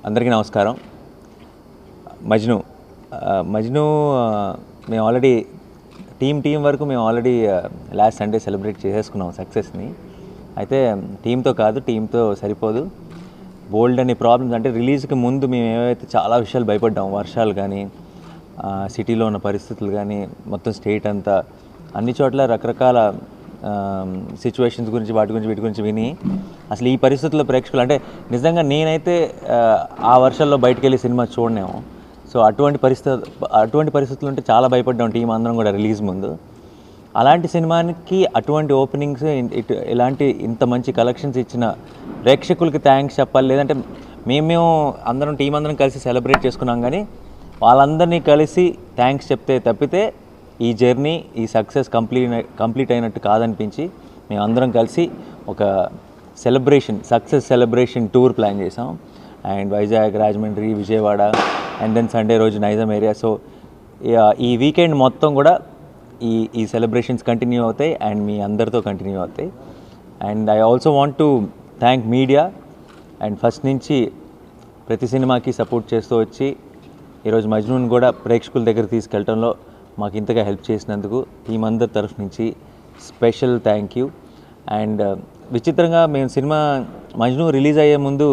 అందరికీ నమస్కారం. మజ్ను మజ్ను మేము ఆల్రెడీ టీం వరకు మేము ఆల్రెడీ లాస్ట్ సండే సెలబ్రేట్ చేసేసుకున్నాం సక్సెస్ని. అయితే టీంతో సరిపోదు. బోల్డ్ అనే ప్రాబ్లమ్స్, అంటే రిలీజ్కి ముందు మేము ఏవైతే చాలా విషయాలు భయపడ్డాం, వర్షాలు కానీ, సిటీలో ఉన్న పరిస్థితులు కానీ, మొత్తం స్టేట్ అంతా అన్ని చోట్ల రకరకాల సిచ్యువేషన్స్ గురించి వీటి గురించి విని అసలు ఈ పరిస్థితుల్లో ప్రేక్షకులు, అంటే నిజంగా నేనైతే ఆ వర్షాల్లో బయటకు వెళ్ళి సినిమా చూడనేమో. సో అటువంటి పరిస్థితులు ఉంటే చాలా భయపడ్డాం టీం అందరం కూడా రిలీజ్ ముందు. అలాంటి సినిమాకి అటువంటి ఓపెనింగ్స్, ఇలాంటి ఇంత మంచి కలెక్షన్స్ ఇచ్చిన ప్రేక్షకులకి థ్యాంక్స్ చెప్పాలి. లేదంటే మేము అందరం టీం అందరం కలిసి సెలబ్రేట్ చేసుకున్నాం, కానీ వాళ్ళందరినీ కలిసి థ్యాంక్స్ చెప్తే తప్పితే ఈ జర్నీ, ఈ సక్సెస్ కంప్లీట్ అయినట్టు కాదనిపించి మేము అందరం కలిసి ఒక సక్సెస్ సెలబ్రేషన్ టూర్ ప్లాన్ చేసాం. And Vizag, Rajahmundry, Vijayawada, and then Sunday రోజు నైజాం ఏరియా. సో ఈ వీకెండ్ మొత్తం కూడా ఈ సెలబ్రేషన్స్ కంటిన్యూ అవుతాయి అండ్ మీ అందరితో కంటిన్యూ అవుతాయి. And I also want to thank media. And first నుంచి ప్రతి సినిమాకి సపోర్ట్ చేస్తూ వచ్చి ఈరోజు మజ్నూన్ కూడా ప్రేక్షకుల దగ్గర తీసుకెళ్ళటంలో మాకు ఇంతగా హెల్ప్ చేసినందుకు టీం అందరి తరఫు నుంచి స్పెషల్ థ్యాంక్ యూ. అండ్ విచిత్రంగా మేము సినిమా మజ్ను రిలీజ్ అయ్యే ముందు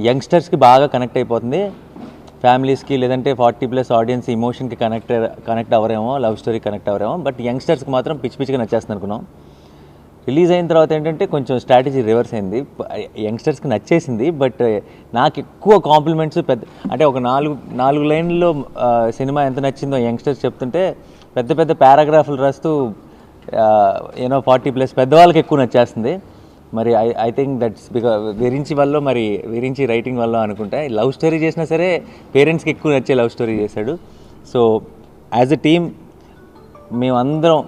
యంగ్స్టర్స్కి బాగా కనెక్ట్ అయిపోతుంది, ఫ్యామిలీస్కి లేదంటే 40+ ఆడియన్స్ ఇమోషన్కి కనెక్ట్ అవ్వరేమో, లవ్ స్టోరీ కనెక్ట్ అవ్వరేమో, బట్ యంగ్స్టర్స్కి మాత్రం పిచ్చిగా నచ్చేస్తుంది అనుకున్నాం. రిలీజ్ అయిన తర్వాత ఏంటంటే కొంచెం స్ట్రాటజీ రివర్స్ అయింది. యంగ్స్టర్స్కి నచ్చేసింది, బట్ నాకు ఎక్కువ కాంప్లిమెంట్స్ అంటే ఒక 4 లైన్లో సినిమా ఎంత నచ్చిందో యంగ్స్టర్స్ చెప్తుంటే పెద్ద పారాగ్రాఫ్లు రాస్తూ 40+ పెద్దవాళ్ళకి ఎక్కువ నచ్చేస్తుంది. మరి I think that's because Virinchi writing వల్ల అనుకుంటా. లవ్ స్టోరీ చేసినా సరే పేరెంట్స్కి ఎక్కువ నచ్చే లవ్ స్టోరీ చేశాడు. సో యాజ్ ఎ టీమ్ మేమందరం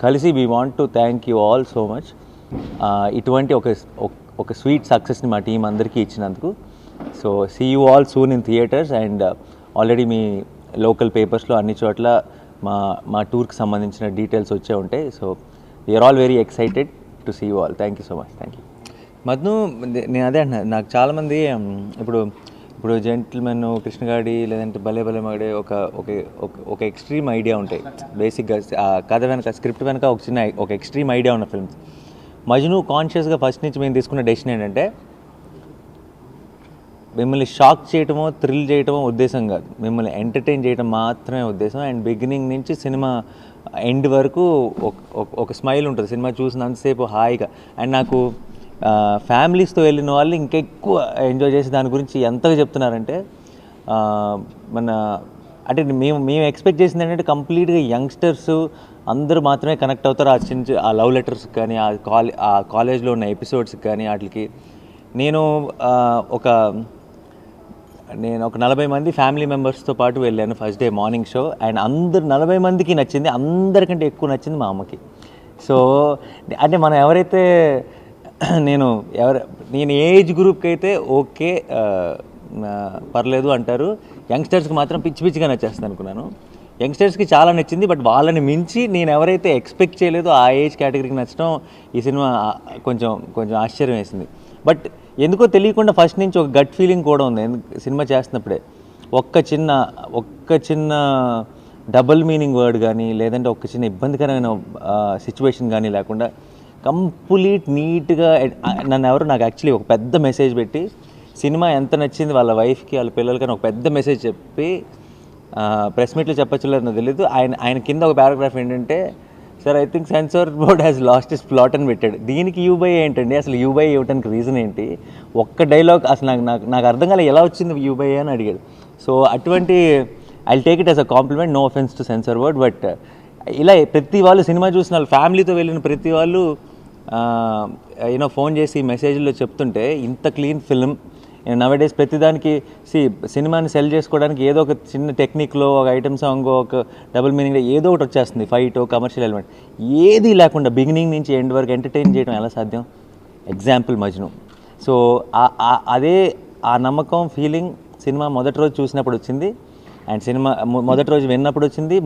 కలిసి we want to thank you all so much. ఇటువంటి ఒక స్వీట్ సక్సెస్ని మా టీం అందరికీ ఇచ్చినందుకు. So see you all soon in theatres. And already మీ లోకల్ పేపర్స్లో అన్ని చోట్ల మా టూర్కి సంబంధించిన డీటెయిల్స్ వచ్చే ఉంటాయి. So we are all very excited to see you all. Thank you so much. Thank you. మద్ను, నేను అదే అంటున్నా, నాకు చాలామంది ఇప్పుడు జెంటిల్మెన్, కృష్ణగాడి, లేదంటే భలే మగడే ఒక ఎక్స్ట్రీమ్ ఐడియా ఉంటాయి. బేసిక్గా కథ వెనక, స్క్రిప్ట్ వెనక ఒక ఎక్స్ట్రీమ్ ఐడియా ఉన్న ఫిల్మ్స్. మజ్ను కాన్షియస్గా ఫస్ట్ నుంచి మేము తీసుకున్న డెసిషన్ ఏంటంటే మిమ్మల్ని షాక్ చేయటమో, థ్రిల్ చేయటమో ఉద్దేశం కాదు, మిమ్మల్ని ఎంటర్టైన్ చేయడం మాత్రమే ఉద్దేశం. అండ్ బిగినింగ్ నుంచి సినిమా ఎండ్ వరకు ఒక స్మైల్ ఉంటుంది సినిమా చూసినంతసేపు హాయిగా. అండ్ నాకు ఫ్యామిలీస్తో వెళ్ళిన వాళ్ళు ఇంకెక్కువ ఎంజాయ్ చేసి దాని గురించి ఎంతగా చెప్తున్నారంటే, అంటే మేము ఎక్స్పెక్ట్ చేసింది ఏంటంటే కంప్లీట్గా యంగ్స్టర్స్ అందరూ మాత్రమే కనెక్ట్ అవుతారు ఆ లవ్ లెటర్స్కి కానీ, ఆ కాలేజ్లో ఉన్న ఎపిసోడ్స్కి కానీ వాటికి. నేను ఒక 40 మంది ఫ్యామిలీ మెంబర్స్తో పాటు వెళ్ళాను first day morning show. And 40 మందికి నచ్చింది, అందరికంటే ఎక్కువ నచ్చింది మా అమ్మకి. సో అంటే మనం ఎవరైతే నేను ఏజ్ గ్రూప్కి అయితే ఓకే పర్లేదు అంటారు, యంగ్స్టర్స్కి మాత్రం పిచ్చిగా నచ్చేస్తుంది అనుకున్నాను. యంగ్స్టర్స్కి చాలా నచ్చింది, బట్ వాళ్ళని మించి నేను ఎవరైతే ఎక్స్పెక్ట్ చేయలేదో ఆ ఏజ్ కేటగిరీకి నచ్చడం ఈ సినిమా కొంచెం ఆశ్చర్యం వేసింది. బట్ ఎందుకో తెలియకుండా ఫస్ట్ నుంచి ఒక గట్ ఫీలింగ్ కూడా ఉంది సినిమా చేస్తున్నప్పుడే. ఒక్క చిన్న డబుల్ మీనింగ్ వర్డ్ కానీ, లేదంటే ఒక చిన్న ఇబ్బందికరమైన సిచ్యువేషన్ కానీ లేకుండా కంప్లీట్ నీట్గా నాకు యాక్చువల్లీ ఒక పెద్ద మెసేజ్ పెట్టి, సినిమా ఎంత నచ్చింది వాళ్ళ వైఫ్కి, వాళ్ళ పిల్లలకని ఒక పెద్ద మెసేజ్ చెప్పి ప్రెస్ మీట్లో చెప్పచ్చు లేదు నాకు తెలీదు. ఆయన కింద ఒక పారాగ్రాఫ్ ఏంటంటే, sir I think censor board has lost its plot అని పెట్టాడు. దీనికి యూబై ఏంటండి, అసలు యూబై ఇవ్వడానికి రీజన్ ఏంటి? ఒక్క డైలాగ్ అసలు నాకు అర్థం కాలే, ఎలా వచ్చింది యూబై అని అడిగాడు. సో అటువంటి I take it as a compliment, no offence to censor board. But ఇలా ప్రతి వాళ్ళు సినిమా చూసిన వాళ్ళు, ఫ్యామిలీతో వెళ్ళిన ప్రతి వాళ్ళు ఫోన్ చేసి మెసేజ్లో చెప్తుంటే, ఇంత క్లీన్ ఫిల్మ్ నవడేస్ ప్రతిదానికి సినిమాని సెల్ చేసుకోవడానికి ఏదో ఒక చిన్న టెక్నిక్లో, ఒక ఐటమ్ సాంగ్, ఒక డబుల్ మీనింగ్లో ఏదో ఒకటి వచ్చేస్తుంది, ఫైట్, కమర్షియల్ ఎలిమెంట్ ఏది లేకుండా బిగినింగ్ నుంచి ఎండ్ వరకు ఎంటర్టైన్ చేయడం ఎలా సాధ్యం? ఎగ్జాంపుల్ మజ్ను. సో అదే ఆ నమ్మకం, ఫీలింగ్ సినిమా మొదటి రోజు చూసినప్పుడు వచ్చింది, అండ్ సినిమా మొదటి రోజు విన్నప్పుడు వచ్చింది,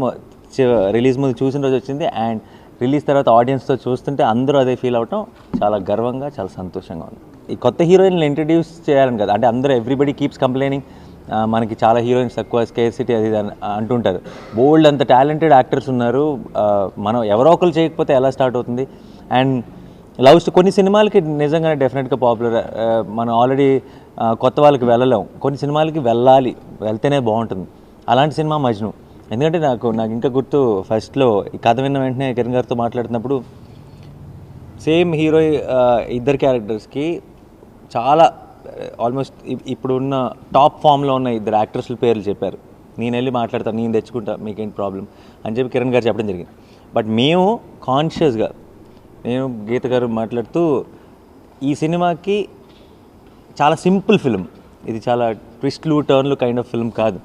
రిలీజ్ ముందు చూసిన రోజు వచ్చింది, అండ్ రిలీజ్ తర్వాత ఆడియన్స్తో చూస్తుంటే అందరూ అదే ఫీల్ అవటం చాలా గర్వంగా, చాలా సంతోషంగా ఉంది. ఈ కొత్త హీరోయిన్లు ఇంట్రడ్యూస్ చేయాలని కదా, అంటే అందరూ ఎవ్రీబడి కీప్స్ కంప్లైనింగ్ మనకి చాలా హీరోయిన్స్ తక్కువ, స్కేర్సిటీ అది ఇది అంటుంటారు. బోల్డ్ అంత టాలెంటెడ్ యాక్టర్స్ ఉన్నారు, మనం ఎవరో ఒకరు చేయకపోతే ఎలా స్టార్ట్ అవుతుంది. అండ్ కొన్ని సినిమాలకి నిజంగానే డెఫినెట్గా పాపులర్, మనం ఆల్రెడీ కొత్త వాళ్ళకి వెళ్ళలేం, కొన్ని సినిమాలకి వెళ్తేనే బాగుంటుంది. అలాంటి సినిమా మజ్ను. ఎందుకంటే నాకు ఇంకా గుర్తు, ఫస్ట్లో ఈ కథ విన్న వెంటనే కిరణ్ గారితో మాట్లాడుతున్నప్పుడు సేమ్ హీరో ఇద్దరు క్యారెక్టర్స్కి చాలా ఆల్మోస్ట్ ఇప్పుడున్న టాప్ ఫామ్లో ఉన్న ఇద్దరు యాక్టర్స్ల పేర్లు చెప్పారు. నేను వెళ్ళి మాట్లాడతాను, నేను తెచ్చుకుంటా, మీకేంటి ప్రాబ్లం అని చెప్పి కిరణ్ గారు చెప్పడం జరిగింది. బట్ మేము కాన్షియస్గా, నేను గీత గారు మాట్లాడుతూ, ఈ సినిమాకి చాలా సింపుల్ ఫిల్మ్ ఇది, చాలా ట్విస్ట్లు టర్న్లు కైండ్ ఆఫ్ ఫిల్మ్ కాదు.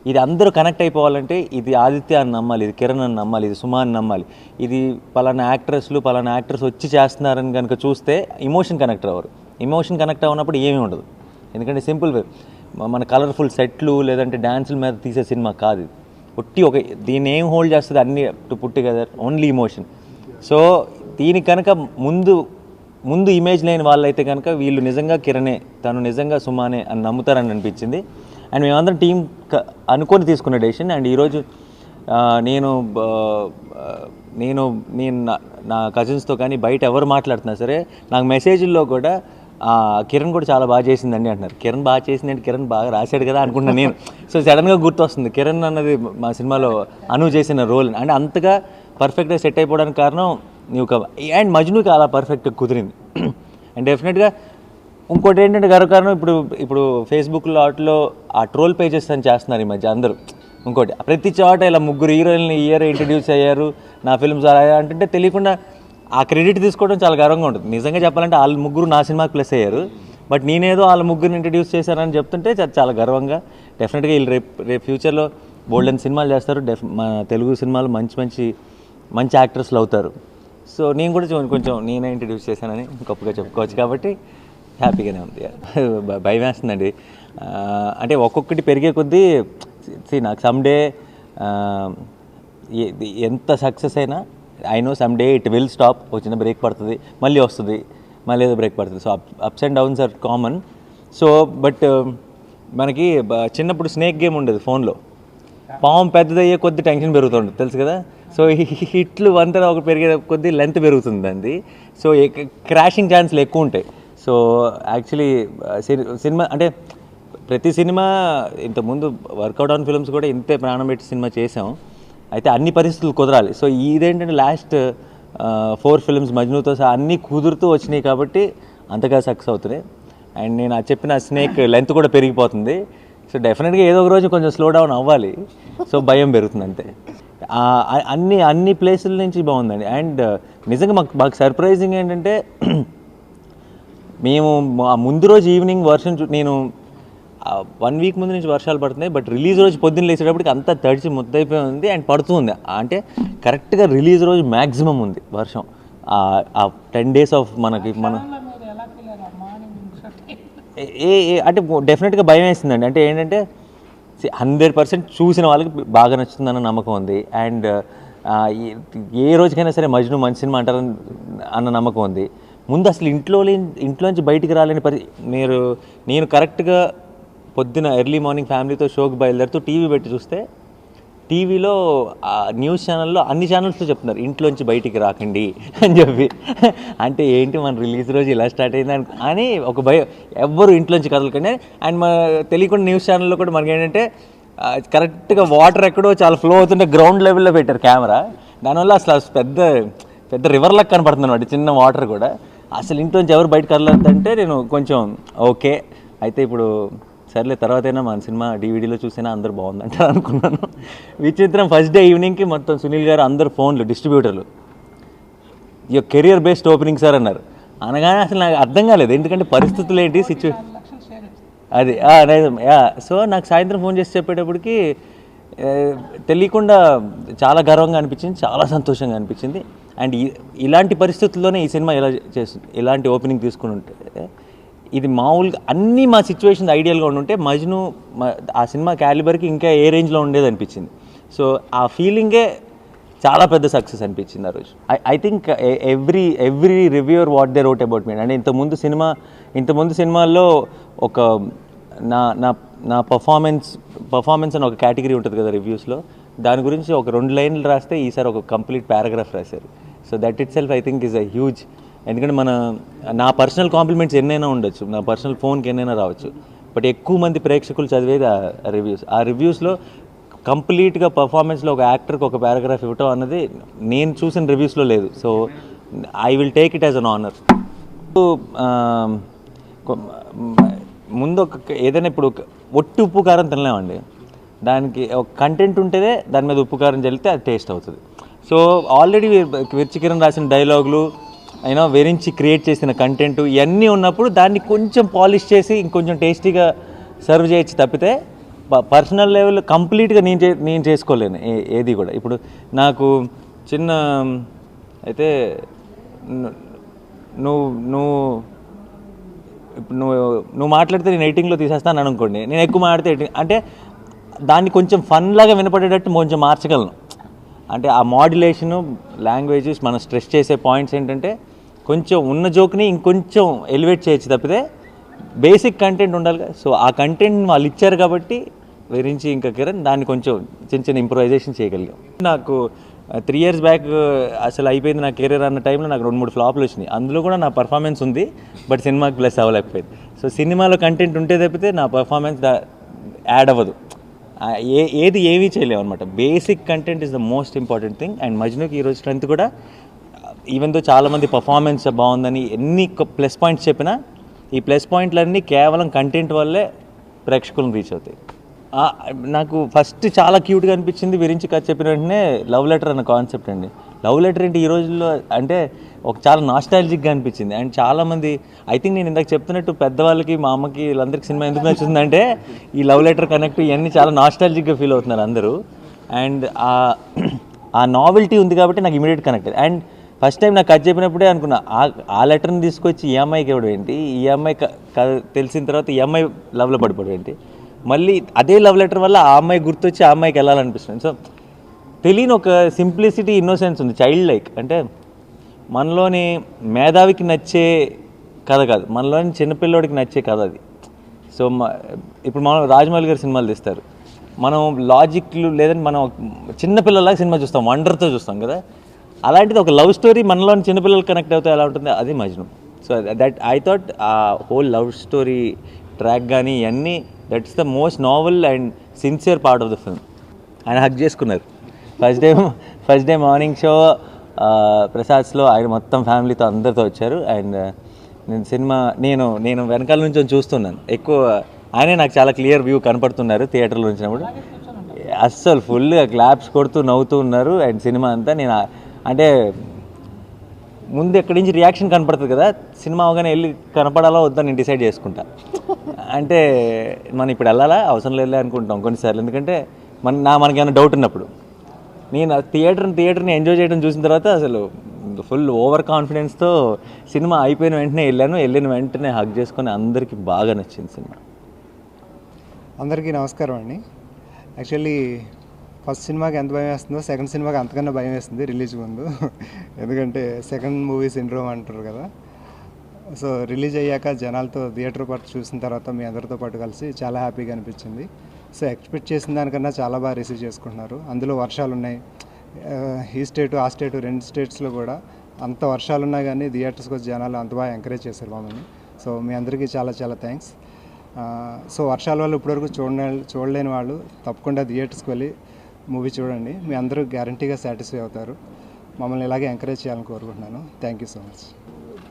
ఇది అందరూ కనెక్ట్ అయిపోవాలంటే ఇది ఆదిత్య అని నమ్మాలి, ఇది కిరణ్ అని నమ్మాలి, ఇది సుమా అని నమ్మాలి, ఇది పలానా యాక్టర్స్ వచ్చి చేస్తున్నారని కనుక చూస్తే ఎమోషన్ కనెక్ట్ అవ్వరు. ఎమోషన్ కనెక్ట్ అవ్వనప్పుడు ఏమీ ఉండదు. ఎందుకంటే సింపుల్ మన కలర్ఫుల్ సెట్లు లేదంటే డ్యాన్సుల మీద తీసే సినిమా కాదు ఇది. దీన్ని ఏం హోల్డ్ చేస్తుంది, అన్ని to put together only emotion. So దీనికి కనుక ముందు ఇమేజ్ లేని వాళ్ళైతే కనుక వీళ్ళు నిజంగా కిరణే, తను నిజంగా సుమానే అని నమ్ముతారని అనిపించింది. అండ్ మేమందరం టీం అనుకొని తీసుకున్న డెసిషన్. అండ్ ఈరోజు నేను నా కజిన్స్తో కానీ బయట ఎవరు మాట్లాడుతున్నా సరే నాకు మెసేజ్ల్లో కూడా కిరణ్ కూడా చాలా బాగా చేసిందండి అంటున్నారు. కిరణ్ బాగా చేసిందంటే కిరణ్ బాగా రాశాడు కదా అనుకుంటున్నాను నేను. సో సడన్గా గుర్తొస్తుంది కిరణ్ అన్నది మా సినిమాలో అను చేసిన రోల్. అంటే అంతగా పర్ఫెక్ట్గా సెట్ అయిపోవడానికి కారణం అండ్ మజ్నుకి అలా పర్ఫెక్ట్గా కుదిరింది. అండ్ డెఫినెట్గా ఇంకోటి ఏంటంటే గర్వకారణం, ఇప్పుడు ఫేస్బుక్లో వాటిలో ఆ ట్రోల్ పేజెస్ అని చేస్తున్నారు ఈ మధ్య అందరూ. ఇంకోటి ప్రతి చోట ఇలా ముగ్గురు హీరోయిన్లు ఇంట్రడ్యూస్ అయ్యారు నా ఫిల్మ్స్ అలా అంటే తెలియకుండా ఆ క్రెడిట్ తీసుకోవడం చాలా గర్వంగా ఉంటుంది. నిజంగా చెప్పాలంటే వాళ్ళ ముగ్గురు నా సినిమాకి ప్లస్ అయ్యారు, బట్ నేనేదో వాళ్ళ ముగ్గురిని ఇంట్రడ్యూస్ చేశానని చెప్తుంటే చాలా గర్వంగా. డెఫినెట్గా వీళ్ళు రేపు ఫ్యూచర్లో బోల్డెన్ సినిమాలు చేస్తారు, మన తెలుగు సినిమాలు మంచి యాక్టర్స్లు అవుతారు. సో నేను కూడా కొంచెం నేనే ఇంట్రడ్యూస్ చేశానని గొప్పగా చెప్పుకోవచ్చు. కాబట్టి హ్యాపీగానే ఉంది. భయం వేస్తుందండి, అంటే ఒక్కొక్కటి పెరిగే కొద్దీ నాకు సమ్డే ఎంత సక్సెస్ అయినా I know someday it will stop, వచ్చిన బ్రేక్ పడుతుంది, మళ్ళీ వస్తుంది, మళ్ళీ ఏదో బ్రేక్ పడుతుంది. So ups and downs are common. So but మనకి చిన్నప్పుడు స్నేక్ గేమ్ ఉండేది ఫోన్లో, పాము పెద్దదయ్యే కొద్ది టెన్షన్ పెరుగుతుంటుంది తెలుసు కదా. సో హిట్లు వంతన ఒక పెరిగే కొద్దీ లెంత్ పెరుగుతుంది అండి. సో క్రాషింగ్ ఛాన్స్లు ఎక్కువ ఉంటాయి. సో యాక్చువల్లీ సినిమా అంటే ప్రతి సినిమా ఇంతకుముందు వర్కౌట్ ఆన్ ఫిల్మ్స్ కూడా ఇంతే ప్రాణం పెట్టి సినిమా చేసాం, అయితే అన్ని పరిస్థితులు కుదరాలి. సో ఇదేంటంటే లాస్ట్ 4 ఫిల్మ్స్ మజ్నుతో సహా అన్నీ కుదురుతూ వచ్చినాయి కాబట్టి అంతగా సక్సెస్ అవుతున్నాయి. అండ్ నేను చెప్పిన స్నేక్ లెంత్ కూడా పెరిగిపోతుంది. సో డెఫినెట్గా ఏదో ఒక రోజు కొంచెం స్లో డౌన్ అవ్వాలి, సో భయం పెరుగుతుంది అంతే. అన్ని ప్లేసుల నుంచి బాగుందండి. అండ్ నిజంగా మాకు సర్ప్రైజింగ్ ఏంటంటే మేము ముందు రోజు ఈవినింగ్ నేను 1 వీక్ ముందు నుంచి వర్షాలు పడుతున్నాయి, బట్ రిలీజ్ రోజు పొద్దున్న లేచేటప్పటికి అంతా తడిచి ముద్దయిపోయి ఉంది అండ్ పడుతుంది. అంటే కరెక్ట్గా రిలీజ్ రోజు మ్యాక్సిమం ఉంది వర్షం. ఆ 10 days ఆఫ్ మన అంటే డెఫినెట్గా భయం వేస్తుందండి. అంటే ఏంటంటే 100% చూసిన వాళ్ళకి బాగా నచ్చుతుందన్న నమ్మకం ఉంది. అండ్ ఏ రోజుకైనా సరే మజ్ను మంచి సినిమా అంటారని అన్న నమ్మకం ఉంది. ముందు అసలు ఇంట్లోంచి బయటికి రాలేని నేను కరెక్ట్గా పొద్దున ఎర్లీ మార్నింగ్ ఫ్యామిలీతో షోకి బయలుదేరుతూ టీవీ పెట్టి చూస్తే టీవీలో న్యూస్ ఛానల్లో అన్ని ఛానల్స్లో చెప్తున్నారు ఇంట్లోంచి బయటికి రాకండి అని చెప్పి. అంటే ఏంటి మన రిలీజ్ రోజు ఇలా స్టార్ట్ అయింది అని ఒక భయం, ఎవ్వరు ఇంట్లోంచి కదలకండి. అండ్ తెలియకుండా న్యూస్ ఛానల్లో కూడా మనకి ఏంటంటే కరెక్ట్గా వాటర్ ఎక్కడో చాలా ఫ్లో అవుతుంటే గ్రౌండ్ లెవెల్లో పెట్టారు కెమెరా. దానివల్ల అసలు పెద్ద రివర్ లాగా కనపడుతుంది అన్నమాట, చిన్న వాటర్ కూడా. అసలు ఇంట్లోంచి ఎవరు బయట కదలంటే నేను కొంచెం ఓకే అయితే ఇప్పుడు సర్లే తర్వాతైనా మన సినిమా డివిడీలో చూసినా అందరూ బాగుందంటారు అనుకున్నాను. విచిత్రం, ఫస్ట్ డే ఈవినింగ్కి మొత్తం సునీల్ గారు అందరు ఫోన్లు డిస్ట్రిబ్యూటర్లు ఇక కెరియర్ బేస్డ్ ఓపెనింగ్ సార్ అన్నారు. అనగానే అసలు నాకు అర్థం కాలేదు, ఎందుకంటే పరిస్థితులు ఏంటి అది సో నాకు సాయంత్రం ఫోన్ చేసి చెప్పేటప్పటికి తెలియకుండా చాలా గర్వంగా అనిపించింది, చాలా సంతోషంగా అనిపించింది. అండ్ ఇలాంటి పరిస్థితుల్లోనే ఈ సినిమా ఎలా చేస్తుంది, ఇలాంటి ఓపెనింగ్ తీసుకుని ఉంటే ఇది మామూలుగా అన్నీ మా సిచ్యువేషన్ ఐడియల్గా ఉండుంటే మజ్ను ఆ సినిమా క్యాలిబర్కి ఇంకా ఏ రేంజ్లో ఉండేది అనిపించింది. సో ఆ ఫీలింగే చాలా పెద్ద సక్సెస్ అనిపించింది ఆ రోజు. I think every reviewer what they wrote about me. అంటే ఇంతకుముందు సినిమా ఇంతకుముందు సినిమాల్లో ఒక నా నా నా పర్ఫార్మెన్స్ అని ఒక కేటగిరీ ఉంటుంది కదా రివ్యూస్లో, దాని గురించి ఒక 2 లైన్లు రాస్తే ఈసారి ఒక కంప్లీట్ పారాగ్రాఫ్ రాశారు. So that it self I think is a huge. ఎందుకంటే నా పర్సనల్ కాంప్లిమెంట్స్ ఎన్నైనా ఉండొచ్చు, నా పర్సనల్ ఫోన్కి ఎన్నైనా రావచ్చు, బట్ ఎక్కువ మంది ప్రేక్షకులు చదివేది ఆ రివ్యూస్లో కంప్లీట్గా పర్ఫార్మెన్స్లో ఒక యాక్టర్కి ఒక పారాగ్రాఫ్ ఇవ్వటం అన్నది నేను చూసిన రివ్యూస్లో లేదు. So I will take it as an honour. ముందు ఏదైనా ఇప్పుడు ఒట్టి ఉప్పు కారం తినలేమండి, దానికి ఒక కంటెంట్ ఉంటేనే దాని మీద ఉప్పు కారం చల్లితే అది టేస్ట్ అవుతుంది. సో ఆల్రెడీ విర్చికిరణ్ రాసిన డైలాగులు అయినా వెరించి క్రియేట్ చేసిన కంటెంట్ ఇవన్నీ ఉన్నప్పుడు దాన్ని కొంచెం పాలిష్ చేసి ఇంకొంచెం టేస్టీగా సర్వ్ చేయొచ్చు తప్పితే పర్సనల్ లెవెల్ కంప్లీట్గా నేను చేసుకోలేను ఏది కూడా. ఇప్పుడు నాకు చిన్న అయితే నువ్వు మాట్లాడితే నేను ఎడిటింగ్లో తీసేస్తాను అనుకోండి, నేను ఎక్కువ మాట్లాడితే ఎడిటింగ్ అంటే దాన్ని కొంచెం ఫన్లాగా వినపడేటట్టు కొంచెం మార్చగలను. అంటే ఆ మాడ్యులేషను లాంగ్వేజెస్ మనం స్ట్రెస్ చేసే పాయింట్స్ ఏంటంటే కొంచెం ఉన్న జోక్ని ఇంకొంచెం ఎలివేట్ చేయొచ్చు తప్పితే బేసిక్ కంటెంట్ ఉండాలి. సో ఆ కంటెంట్ వాళ్ళు ఇచ్చారు కాబట్టి విరించి ఇంకా కిరణ్ దాన్ని కొంచెం చిన్న ఇంప్రూవైజేషన్ చేయగలిగాం. నాకు 3 years బ్యాక్ అసలు అయిపోయింది నా కెరీర్ అన్న టైంలో నాకు 2-3 ఫ్లాప్లు వచ్చినాయి. అందులో కూడా నా పర్ఫార్మెన్స్ ఉంది, బట్ సినిమాకి ప్లస్ అవ్వలేకపోయింది. సో సినిమాలో కంటెంట్ ఉంటే తప్పితే నా పర్ఫార్మెన్స్ యాడ్ అవ్వదు, ఏమీ చేయలేము అనమాట. Basic content is the most important thing. And మజ్నుకి ఈరోజు స్ట్రెంత్ కూడా ఈవెన్ దో చాలామంది పర్ఫార్మెన్స్ బాగుందని ఎన్ని ప్లస్ పాయింట్స్ చెప్పినా ఈ ప్లస్ పాయింట్లన్నీ కేవలం కంటెంట్ వల్లే ప్రేక్షకులను రీచ్ అవుతాయి. నాకు ఫస్ట్ చాలా క్యూట్గా అనిపించింది విరించి కథ చెప్పిన వెంటనే లవ్ లెటర్ అన్న కాన్సెప్ట్ అండి. లవ్ లెటర్ ఏంటి ఈ రోజుల్లో అంటే ఒక చాలా నాస్టాలజిక్గా అనిపించింది. అండ్ చాలామంది ఐ థింక్ నేను ఇందాక చెప్తున్నట్టు పెద్దవాళ్ళకి మా అమ్మకి వీళ్ళందరికీ సినిమా ఎందుకు నచ్చుతుందంటే ఈ లవ్ లెటర్ కనెక్ట్ ఇవన్నీ చాలా నాస్టాలజిక్గా ఫీల్ అవుతున్నారు అందరూ. అండ్ ఆ నావెల్టీ ఉంది కాబట్టి నాకు immediate connect. And first time నాకు కథ చెప్పినప్పుడే అనుకున్నా ఆ లెటర్ని తీసుకొచ్చి ఈ అమ్మాయికి ఇవ్వడం ఏంటి, ఈ అమ్మాయి తెలిసిన తర్వాత ఈ అమ్మాయి లవ్లో పడిపోవడం ఏంటి, మళ్ళీ అదే లవ్ లెటర్ వల్ల ఆ అమ్మాయి గుర్తొచ్చి ఆ అమ్మాయికి వెళ్ళాలనిపిస్తుంది. సో తెలియని ఒక సింప్లిసిటీ, ఇన్నోసెన్స్ ఉంది, చైల్డ్ లైక్. అంటే మనలోని మేధావికి నచ్చే కథ కాదు, మనలోని చిన్నపిల్లోడికి నచ్చే కథ అది. సో ఇప్పుడు మనం రాజమౌళి గారి సినిమాలు తీస్తారు, మనం లాజిక్లు లేదని మనం చిన్నపిల్లలాగా సినిమా చూస్తాం, వండర్తో చూస్తాం కదా. అలాంటిది ఒక లవ్ స్టోరీ మనలోని చిన్నపిల్లలు కనెక్ట్ అవుతే ఎలా ఉంటుంది, అది Majnu. So that I thought a whole love story track కానీ ఇవన్నీ that's the most novel and sincere part of the film. ఆయన హక్ చేసుకున్నారు ఫస్ట్ డే మార్నింగ్ షో ప్రసాద్స్లో. ఆయన మొత్తం ఫ్యామిలీతో అందరితో వచ్చారు. అండ్ నేను వెనకాల నుంచి చూస్తున్నాను ఎక్కువ, ఆయనే నాకు చాలా క్లియర్ వ్యూ కనపడుతున్నారు థియేటర్లో వచ్చినప్పుడు. అస్సలు ఫుల్గా క్లాప్స్ కొడుతూ నవ్వుతూ ఉన్నారు. అండ్ సినిమా అంతా నేను అంటే ముందు ఎక్కడి నుంచి రియాక్షన్ కనపడుతుంది కదా, సినిమా అవగానే వెళ్ళి కనపడాలా వద్దా నేను డిసైడ్ చేసుకుంటా. అంటే మనం ఇప్పుడు వెళ్ళాలా అవసరం లేదులే అనుకుంటాం కొన్నిసార్లు, ఎందుకంటే మనకేమైనా డౌట్ ఉన్నప్పుడు. నేను థియేటర్ని ఎంజాయ్ చేయడం చూసిన తర్వాత అసలు ఫుల్ ఓవర్ కాన్ఫిడెన్స్తో సినిమా అయిపోయిన వెంటనే వెళ్ళిన వెంటనే హగ్ చేసుకొని అందరికీ బాగా నచ్చింది సినిమా. అందరికీ నమస్కారం అండి. యాక్చువల్లీ ఫస్ట్ సినిమాకి ఎంత భయం వేస్తుందో సెకండ్ సినిమాకి అంతకన్నా భయం వేస్తుంది రిలీజ్ ముందు. ఎందుకంటే సెకండ్ మూవీ సిండ్రోమ్ అంటారు కదా. సో రిలీజ్ అయ్యాక జనాలతో థియేటర్ పాటు చూసిన తర్వాత మీ అందరితో పాటు కలిసి చాలా హ్యాపీగా అనిపించింది. సో ఎక్స్పెక్ట్ చేసిన దానికన్నా చాలా బాగా రిసీవ్ చేసుకుంటున్నారు. అందులో వర్షాలు ఉన్నాయి, ఈ స్టేటు ఆ స్టేటు 2 స్టేట్స్లో కూడా అంత వర్షాలు ఉన్నా కానీ థియేటర్స్కి వచ్చి జనాలు అంత బాగా ఎంకరేజ్ చేశారు మమ్మల్ని. సో మీ అందరికీ చాలా చాలా థ్యాంక్స్. సో వర్షాల వల్ల ఇప్పటివరకు చూడలేని వాళ్ళు తప్పకుండా థియేటర్స్కి వెళ్ళి మూవీ చూడండి, మీ అందరూ గ్యారంటీగా సాటిస్ఫై అవుతారు. మమ్మల్ని ఇలాగే ఎంకరేజ్ చేయాలని కోరుకుంటున్నాను. Thank you so much.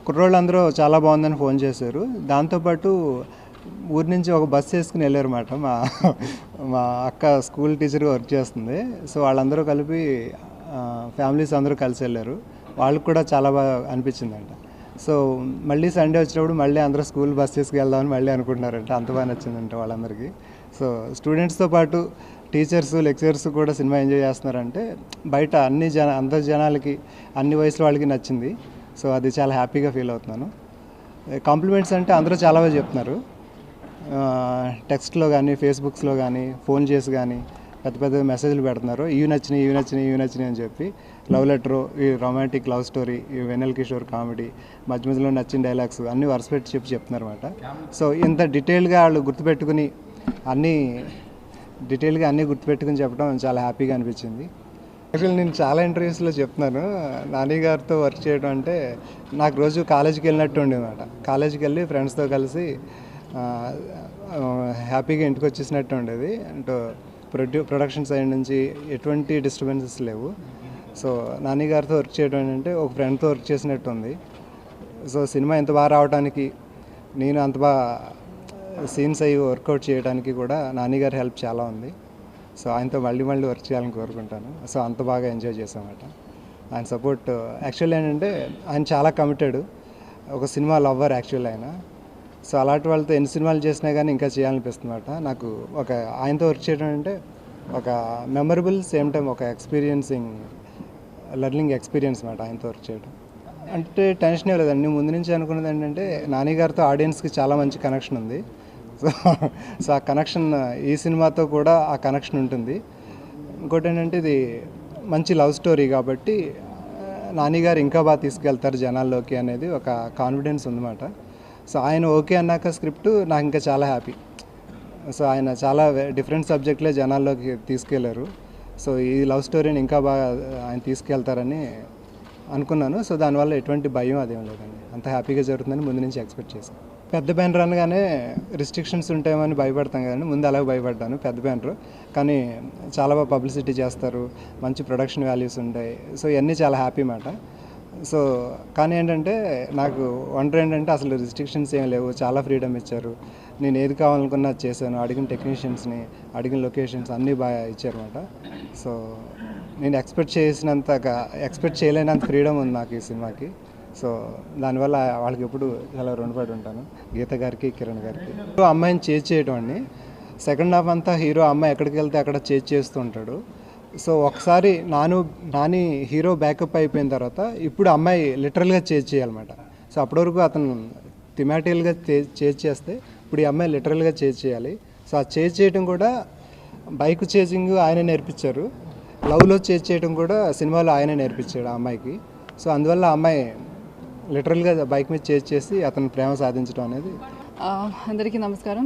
కుర్రోళ్ళందరూ చాలా బాగుందని ఫోన్ చేశారు. దాంతోపాటు ఊరి నుంచి ఒక బస్సు వేసుకుని వెళ్ళారన్నమాట. మా అక్క స్కూల్ టీచర్గా వర్క్ చేస్తుంది. సో వాళ్ళందరూ కలిపి ఫ్యామిలీస్ అందరూ కలిసి వెళ్ళారు. వాళ్ళకి కూడా చాలా బాగా అనిపించిందంట. సో మళ్ళీ సండే వచ్చినప్పుడు మళ్ళీ అందరూ స్కూల్ బస్ తీసుకెళ్దామని మళ్ళీ అనుకుంటున్నారంట. అంత బాగా నచ్చిందంట వాళ్ళందరికీ. సో స్టూడెంట్స్తో పాటు టీచర్స్ లెక్చరర్స్ కూడా సినిమా ఎంజాయ్ చేస్తున్నారంటే బయట అందరి జనాలకి అన్ని వయసుల వాళ్ళకి నచ్చింది. సో అది చాలా హ్యాపీగా ఫీల్ అవుతున్నాను. కాంప్లిమెంట్స్ అంటే అందరూ చాలా బాగా చెప్తున్నారు. టెక్స్ట్లో కానీ ఫేస్బుక్స్లో కానీ ఫోన్ చేసి కానీ పెద్ద పెద్ద మెసేజ్లు పెడుతున్నారు, ఇవి నచ్చినాయి అని చెప్పి. లవ్ లెటరు, ఈ రొమాంటిక్ లవ్ స్టోరీ, ఈ వెన్నెల కిషోర్ కామెడీ, మధ్య మధ్యలో నచ్చిన డైలాగ్స్ అన్నీ వరుస పెట్టి చెప్తున్నారు అనమాట. సో ఇంత డీటెయిల్గా వాళ్ళు గుర్తుపెట్టుకుని అన్నీ గుర్తుపెట్టుకుని చెప్పడం చాలా హ్యాపీగా అనిపించింది. యాక్చువల్లీ నేను చాలా ఇంటర్వ్యూస్లో చెప్తున్నాను, నాని గారితో వర్క్ చేయడం అంటే నాకు రోజు కాలేజీకి వెళ్ళినట్టు ఉండేదన్నమాట. కాలేజీకి వెళ్ళి ఫ్రెండ్స్తో కలిసి హ్యాపీగా ఇంటికి వచ్చేసినట్టు ఉండేది. అంటే ప్రొడక్షన్ సైడ్ నుంచి ఎటువంటి డిస్టర్బెన్సెస్ లేవు. సో నాని గారితో వర్క్ చేయడం అంటే ఒక ఫ్రెండ్తో వర్క్ చేసినట్టు ఉంది. సో సినిమా ఎంత బాగా రావడానికి, నేను అంత బాగా సీన్స్ అవి వర్కౌట్ చేయడానికి కూడా నాని గారి హెల్ప్ చాలా ఉంది. సో ఆయనతో మళ్ళీ వర్క్ చేయాలని కోరుకుంటాను. సో అంత బాగా ఎంజాయ్ చేసామన్నమాట. ఆయన సపోర్ట్ యాక్చువల్లీ ఏంటంటే ఆయన చాలా కమిటెడ్, ఒక సినిమా లవ్వర్ యాక్చువల్లీ ఆయన. సో అలాంటి వాళ్ళతో ఎన్ని సినిమాలు చేసినా కానీ ఇంకా చేయాలనిపిస్తుందన్నమాట. నాకు ఒక ఆయనతో వర్క్ చేయడం అంటే ఒక మెమరబుల్, సేమ్ టైం ఒక లెర్నింగ్ ఎక్స్పీరియన్స్ అన్నమాట ఆయనతో వర్క్ చేయడం. అంటే టెన్షన్ లేదండి, ముందు నుంచి అనుకున్నది ఏంటంటే నాని గారితో ఆడియన్స్కి చాలా మంచి కనెక్షన్ ఉంది. సో ఆ కనెక్షన్ ఈ సినిమాతో కూడా ఆ కనెక్షన్ ఉంటుంది. ఇంకోటి ఏంటంటే ఇది మంచి లవ్ స్టోరీ కాబట్టి నాని గారు ఇంకా బాగా తీసుకెళ్తారు జనాల్లోకి అనేది ఒక కాన్ఫిడెన్స్ ఉందన్నమాట. సో ఆయన ఓకే అన్నాక స్క్రిప్ట్ నాకు ఇంకా చాలా హ్యాపీ. సో ఆయన చాలా డిఫరెంట్ సబ్జెక్ట్లే జనాల్లోకి తీసుకెళ్లారు. సో ఈ లవ్ స్టోరీని ఇంకా బాగా ఆయన తీసుకెళ్తారని అనుకున్నాను. సో దానివల్ల ఎటువంటి భయం అదేం లేదండి, అంత హ్యాపీగా జరుగుతుందని ముందు నుంచి ఎక్స్పెక్ట్ చేశాను. పెద్ద బ్యానర్ అనగానే రిస్ట్రిక్షన్స్ ఉంటాయని భయపడతాం కదండి, ముందు అలాగే భయపడ్డాను. పెద్ద బ్యానర్ కానీ చాలా బాగా పబ్లిసిటీ చేస్తారు, మంచి ప్రొడక్షన్ వాల్యూస్ ఉంటాయి. సో ఇవన్నీ చాలా హ్యాపీ మాట. సో కానీ ఏంటంటే నాకు వండర్ ఏంటంటే అసలు రిస్ట్రిక్షన్స్ ఏం లేవు, చాలా ఫ్రీడమ్ ఇచ్చారు. నేను ఏది కావాలనుకున్నా చేశాను, అడిగిన టెక్నీషియన్స్ని, అడిగిన లొకేషన్స్ అన్నీ బాగా ఇచ్చారన్నమాట. సో నేను ఎక్స్పెక్ట్ చేయలేనంత ఫ్రీడమ్ ఉంది నాకు ఈ సినిమాకి. సో దానివల్ల వాళ్ళకి ఎప్పుడు చాలా రుణపడి ఉంటాను, గీత గారికి, కిరణ్ గారికి. అమ్మాయిని చేజ్ చేయడం అండి, సెకండ్ హాఫ్ అంతా హీరో అమ్మాయి ఎక్కడికి వెళ్తే అక్కడ చేజ్ చేస్తూ ఉంటాడు. సో ఒకసారి నాని హీరో బ్యాకప్ అయిపోయిన తర్వాత ఇప్పుడు అమ్మాయి లిటరల్గా చేజ్ చేయాలన్నమాట. సో అప్పటి వరకు అతను థిమాటికల్గా చేజ్ చేస్తే ఇప్పుడు ఈ అమ్మాయి లిటరల్గా చేజ్ చేయాలి. సో ఆ చేజ్ చేయడం కూడా బైక్ చేజింగ్ ఆయన నేర్పించారు, లవ్లో చేజ్ చేయడం కూడా సినిమాలో ఆయన నేర్పించాడు ఆ అమ్మాయికి. సో అందువల్ల ఆ అమ్మాయి లిటరల్గా బైక్ మీద చేజ్ చేసి అతను ప్రేమ సాధించడం అనేది. అందరికీ నమస్కారం.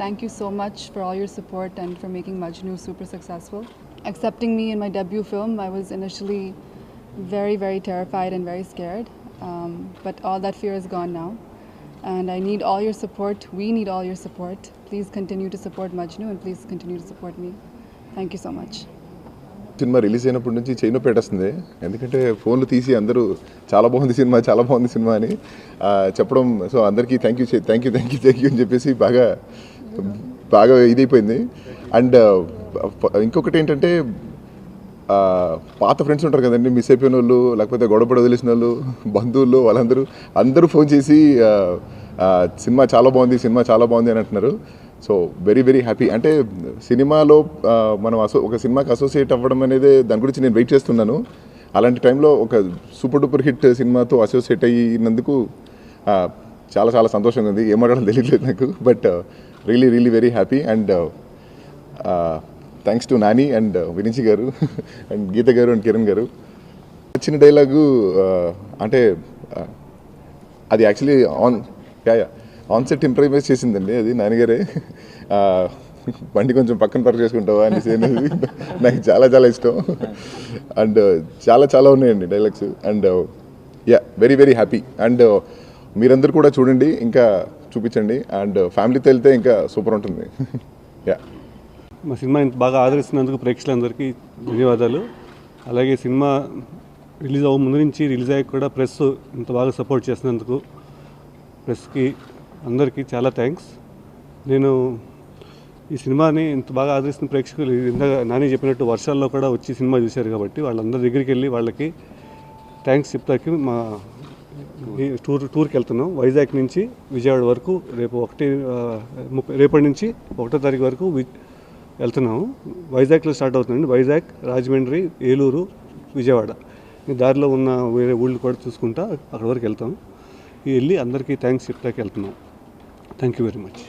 Thank you so much for all your support and for making Majnu super successful. Accepting me in my debut film, I was initially very, very terrified and very scared. But all that fear is gone now. And I need all your support. We need all your support. Please continue to support Majnu and please continue to support me. Thank you so much. Cinema release అయినప్పటి నుంచి chain పెట్టేస్తుంది, ఎందుకంటే ఫోన్లు తీసి అందరూ చాలా బాగుంది cinema అని చెప్పడం. సో అందరికీ థ్యాంక్ యూ అని చెప్పేసి బాగా ఇదైపోయింది. అండ్ ఇంకొకటి ఏంటంటే పాత ఫ్రెండ్స్ ఉంటారు కదండి, మిస్ అయిపోయిన వాళ్ళు, లేకపోతే గొడవపడి వదిలేసిన వాళ్ళు, బంధువులు, అందరూ ఫోన్ చేసి సినిమా చాలా బాగుంది అని అంటున్నారు. So very very happy. అంటే సినిమాలో మనం ఒక సినిమాకి అసోసియేట్ అవ్వడం అనేది దాని గురించి నేను వెయిట్ చేస్తున్నాను. అలాంటి టైంలో ఒక సూపర్ డూపర్ హిట్ సినిమాతో అసోసియేట్ అయినందుకు చాలా సంతోషంగా ఉంది. ఏం మాట్లాడాలో తెలియట్లేదు నాకు, but really very happy. And thanks to Nani and Virinchi గారు అండ్ గీత గారు అండ్ కిరణ్ గారు. చిన్న డైలాగు అంటే అది యాక్చువల్లీ ఆన్సెట్ ఇంప్రూవైజ్ చేసిందండి, అది నాన్నగారే. బండి కొంచెం పక్కన పార్క్ చేసుకుంటావా అనేసి అనేది నాకు చాలా ఇష్టం. అండ్ చాలా ఉన్నాయండి dialogues. And very happy. And మీరందరూ కూడా చూడండి, ఇంకా చూపించండి. అండ్ ఫ్యామిలీతో వెళ్తే ఇంకా సూపర్ ఉంటుంది. మా సినిమా ఇంత బాగా ఆదరిస్తున్నందుకు ప్రేక్షకులందరికీ ధన్యవాదాలు. అలాగే సినిమా రిలీజ్ అవ్వ ముందు నుంచి రిలీజ్ అయ్యాక కూడా ప్రెస్ ఇంత బాగా సపోర్ట్ చేసినందుకు ప్రెస్కి అందరికీ చాలా థ్యాంక్స్. నేను ఈ సినిమాని ఇంత బాగా ఆదరిస్తున్న ప్రేక్షకులు ఇందాక నాని చెప్పినట్టు వర్షాల్లో కూడా వచ్చి సినిమా చూశారు కాబట్టి వాళ్ళందరి దగ్గరికి వెళ్ళి వాళ్ళకి థ్యాంక్స్ చెప్తాకి మా టూర్కి వెళ్తున్నాం. వైజాగ్ నుంచి విజయవాడ వరకు రేపటి నుంచి 1వ తారీఖు వరకు వెళ్తున్నాము. వైజాగ్లో స్టార్ట్ అవుతుందండి. వైజాగ్, రాజమండ్రి, ఏలూరు, విజయవాడ దారిలో ఉన్న వేరే ఊళ్ళు కూడా చూసుకుంటా అక్కడి వరకు వెళ్తాం. వెళ్ళి అందరికీ థ్యాంక్స్ చెప్తాకి వెళ్తున్నాం. Thank you very much.